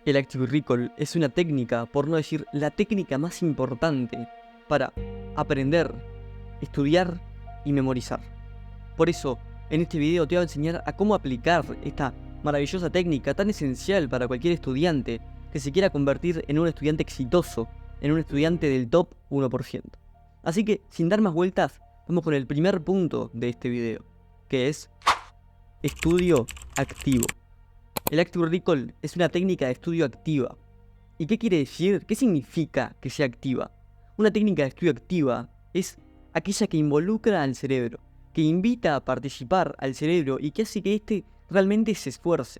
El Active Recall es una técnica, por no decir la técnica más importante para aprender, estudiar y memorizar. Por eso, en este video te voy a enseñar a cómo aplicar esta maravillosa técnica tan esencial para cualquier estudiante que se quiera convertir en un estudiante exitoso, en un estudiante del top 1%. Así que, sin dar más vueltas, vamos con el primer punto de este video, que es estudio activo. El Active Recall es una técnica de estudio activa. ¿Y qué quiere decir? ¿Qué significa que sea activa? Una técnica de estudio activa es aquella que involucra al cerebro, que invita a participar al cerebro y que hace que éste realmente se esfuerce.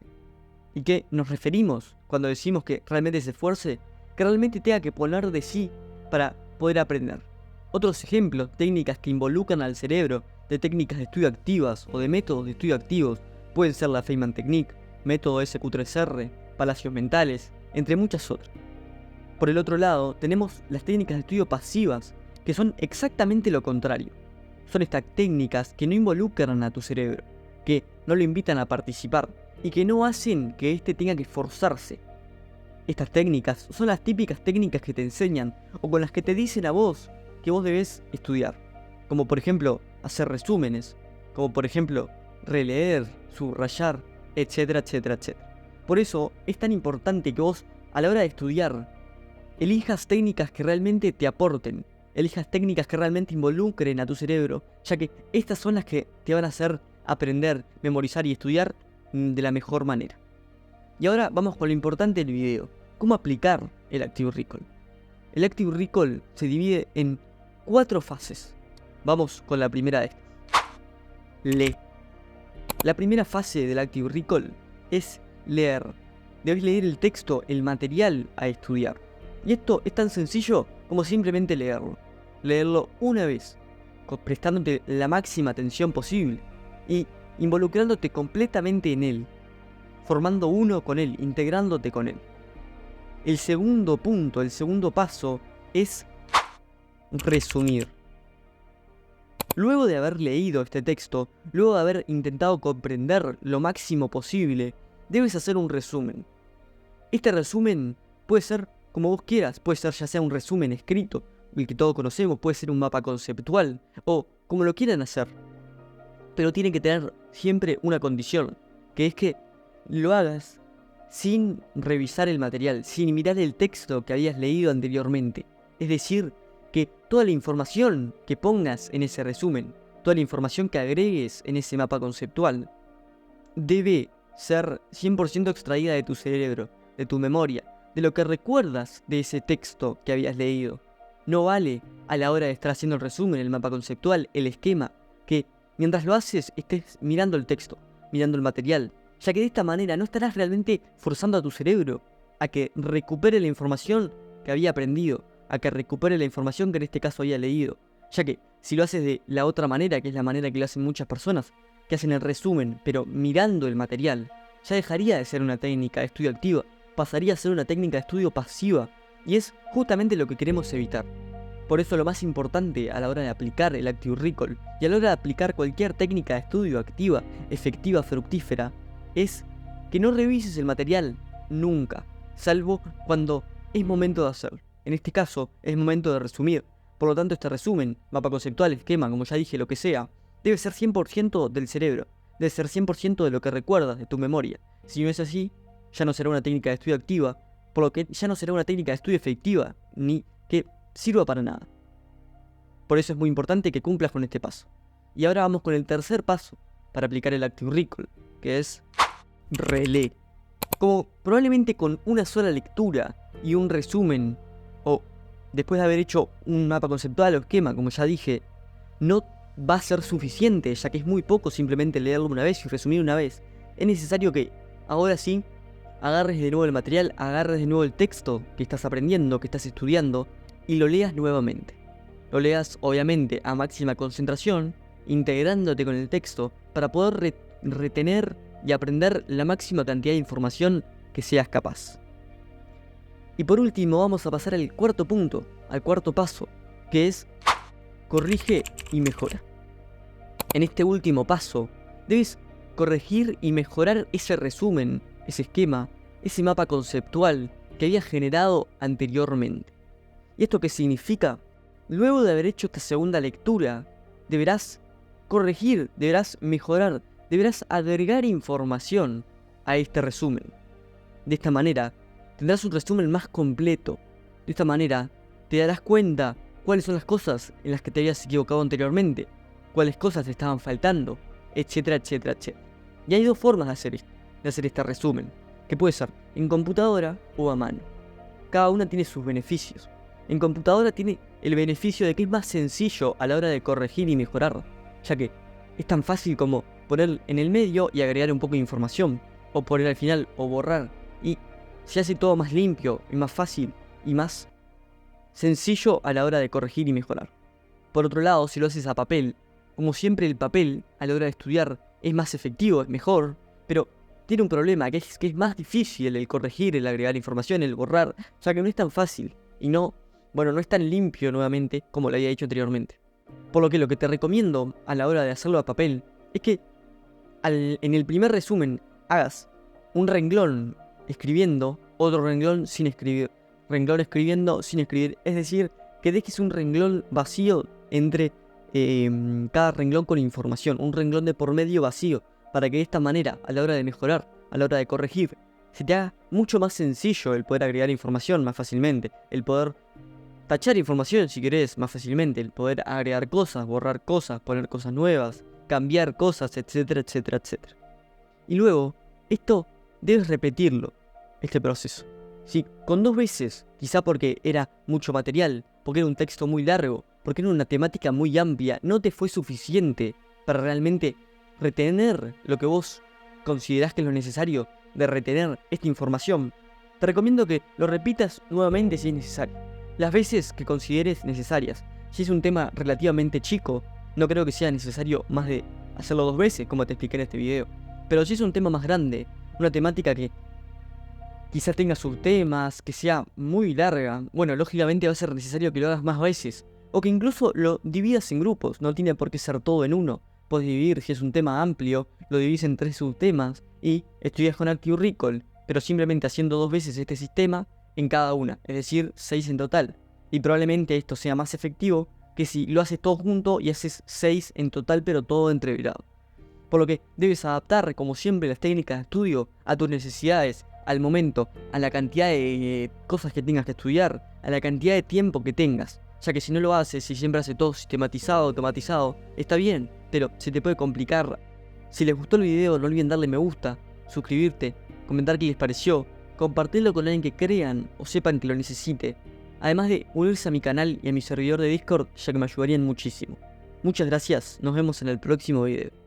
¿Y qué nos referimos cuando decimos que realmente se esfuerce? Que realmente tenga que poner de sí para poder aprender. Otros ejemplos, técnicas que involucran al cerebro, de técnicas de estudio activas o de métodos de estudio activos, pueden ser la Feynman Technique, método SQ3R, palacios mentales, entre muchas otras. Por el otro lado, tenemos las técnicas de estudio pasivas, que son exactamente lo contrario. Son estas técnicas que no involucran a tu cerebro, que no lo invitan a participar y que no hacen que éste tenga que esforzarse. Estas técnicas son las típicas técnicas que te enseñan o con las que te dicen a vos que vos debés estudiar, como por ejemplo hacer resúmenes, como por ejemplo releer, subrayar, etcétera, etcétera, etcétera. Por eso es tan importante que vos, a la hora de estudiar, elijas técnicas que realmente te aporten, elijas técnicas que realmente involucren a tu cerebro, ya que estas son las que te van a hacer aprender, memorizar y estudiar de la mejor manera. Y ahora vamos con lo importante del video, cómo aplicar el Active Recall. El Active Recall se divide en 4 fases. Vamos con la primera de estas. Lee. La primera fase del Active Recall es leer. Debes leer el texto, el material a estudiar. Y esto es tan sencillo como simplemente leerlo. Leerlo una vez, prestándote la máxima atención posible y involucrándote completamente en él, formando uno con él, integrándote con él. El segundo punto, el segundo paso es resumir. Luego de haber leído este texto, luego de haber intentado comprender lo máximo posible, debes hacer un resumen. Este resumen puede ser como vos quieras, puede ser ya sea un resumen escrito, el que todos conocemos, puede ser un mapa conceptual, o como lo quieran hacer. Pero tiene que tener siempre una condición, que es que lo hagas sin revisar el material, sin mirar el texto que habías leído anteriormente. Es decir, que toda la información que pongas en ese resumen, toda la información que agregues en ese mapa conceptual, debe ser 100% extraída de tu cerebro, de tu memoria, de lo que recuerdas de ese texto que habías leído. No vale a la hora de estar haciendo el resumen, el mapa conceptual, el esquema, que mientras lo haces estés mirando el texto, mirando el material, ya que de esta manera no estarás realmente forzando a tu cerebro a que recupere la información que había aprendido, a que recupere la información que en este caso había leído, ya que si lo haces de la otra manera, que es la manera que lo hacen muchas personas, que hacen el resumen pero mirando el material, ya dejaría de ser una técnica de estudio activa, pasaría a ser una técnica de estudio pasiva, y es justamente lo que queremos evitar. Por eso lo más importante a la hora de aplicar el Active Recall y a la hora de aplicar cualquier técnica de estudio activa, efectiva, fructífera, es que no revises el material nunca, salvo cuando es momento de hacerlo. En este caso, es momento de resumir. Por lo tanto, este resumen, mapa conceptual, esquema, como ya dije, lo que sea, debe ser 100% del cerebro, debe ser 100% de lo que recuerdas, de tu memoria. Si no es así, ya no será una técnica de estudio activa, por lo que ya no será una técnica de estudio efectiva, ni que sirva para nada. Por eso es muy importante que cumplas con este paso. Y ahora vamos con el tercer paso para aplicar el Active Recall, que es relee. Como probablemente con una sola lectura y un resumen, o después de haber hecho un mapa conceptual o esquema, como ya dije, no va a ser suficiente, ya que es muy poco simplemente leerlo una vez y resumir una vez. Es necesario que ahora sí agarres de nuevo el material, agarres de nuevo el texto que estás aprendiendo, que estás estudiando, y lo leas nuevamente. Lo leas obviamente a máxima concentración, integrándote con el texto para poder retener y aprender la máxima cantidad de información que seas capaz. Y por último vamos a pasar al cuarto punto, al cuarto paso, que es corrige y mejora. En este último paso debes corregir y mejorar ese resumen, ese esquema, ese mapa conceptual que habías generado anteriormente. ¿Y esto qué significa? Luego de haber hecho esta segunda lectura, deberás corregir, deberás mejorar, deberás agregar información a este resumen. De esta manera, tendrás un resumen más completo. De esta manera, te darás cuenta cuáles son las cosas en las que te habías equivocado anteriormente, cuáles cosas te estaban faltando, etcétera, etcétera, etcétera. Y hay dos formas de hacer este resumen, que puede ser en computadora o a mano. Cada una tiene sus beneficios. En computadora tiene el beneficio de que es más sencillo a la hora de corregir y mejorar, ya que es tan fácil como poner en el medio y agregar un poco de información, o poner al final o borrar, y se hace todo más limpio y más fácil y más sencillo a la hora de corregir y mejorar. Por otro lado, si lo haces a papel, como siempre el papel a la hora de estudiar es más efectivo, es mejor, pero tiene un problema, que es más difícil el corregir, el agregar información, el borrar, ya que no es tan fácil y no es tan limpio nuevamente como lo había dicho anteriormente. Por lo que te recomiendo a la hora de hacerlo a papel es que en el primer resumen hagas un renglón escribiendo, otro renglón sin escribir, renglón escribiendo sin escribir, es decir, que dejes un renglón vacío entre cada renglón con información, un renglón de por medio vacío, para que de esta manera, a la hora de mejorar, a la hora de corregir, se te haga mucho más sencillo el poder agregar información más fácilmente, el poder tachar información si querés más fácilmente, el poder agregar cosas, borrar cosas, poner cosas nuevas, cambiar cosas, etcétera, etcétera, etcétera. Y luego, esto debes repetirlo, este proceso. Si con 2 veces, quizá porque era mucho material, porque era un texto muy largo, porque era una temática muy amplia, no te fue suficiente para realmente retener lo que vos considerás que es lo necesario de retener esta información, te recomiendo que lo repitas nuevamente si es necesario, las veces que consideres necesarias. Si es un tema relativamente chico, no creo que sea necesario más de hacerlo 2 veces, como te expliqué en este video. Pero si es un tema más grande, una temática que quizá tenga subtemas, que sea muy larga, bueno, lógicamente va a ser necesario que lo hagas más veces, o que incluso lo dividas en grupos, no tiene por qué ser todo en uno. Puedes dividir, si es un tema amplio, lo divides en 3 subtemas y estudias con Active Recall, pero simplemente haciendo 2 veces este sistema en cada una, es decir, 6 en total. Y probablemente esto sea más efectivo que si lo haces todo junto y haces 6 en total, pero todo entreverado. Por lo que debes adaptar, como siempre, las técnicas de estudio a tus necesidades, al momento, a la cantidad de cosas que tengas que estudiar, a la cantidad de tiempo que tengas. Ya que si no lo haces y siempre haces todo sistematizado, automatizado, está bien, pero se te puede complicar. Si les gustó el video, no olviden darle me gusta, suscribirte, comentar qué les pareció, compartirlo con alguien que crean o sepan que lo necesite. Además de unirse a mi canal y a mi servidor de Discord, ya que me ayudarían muchísimo. Muchas gracias, nos vemos en el próximo video.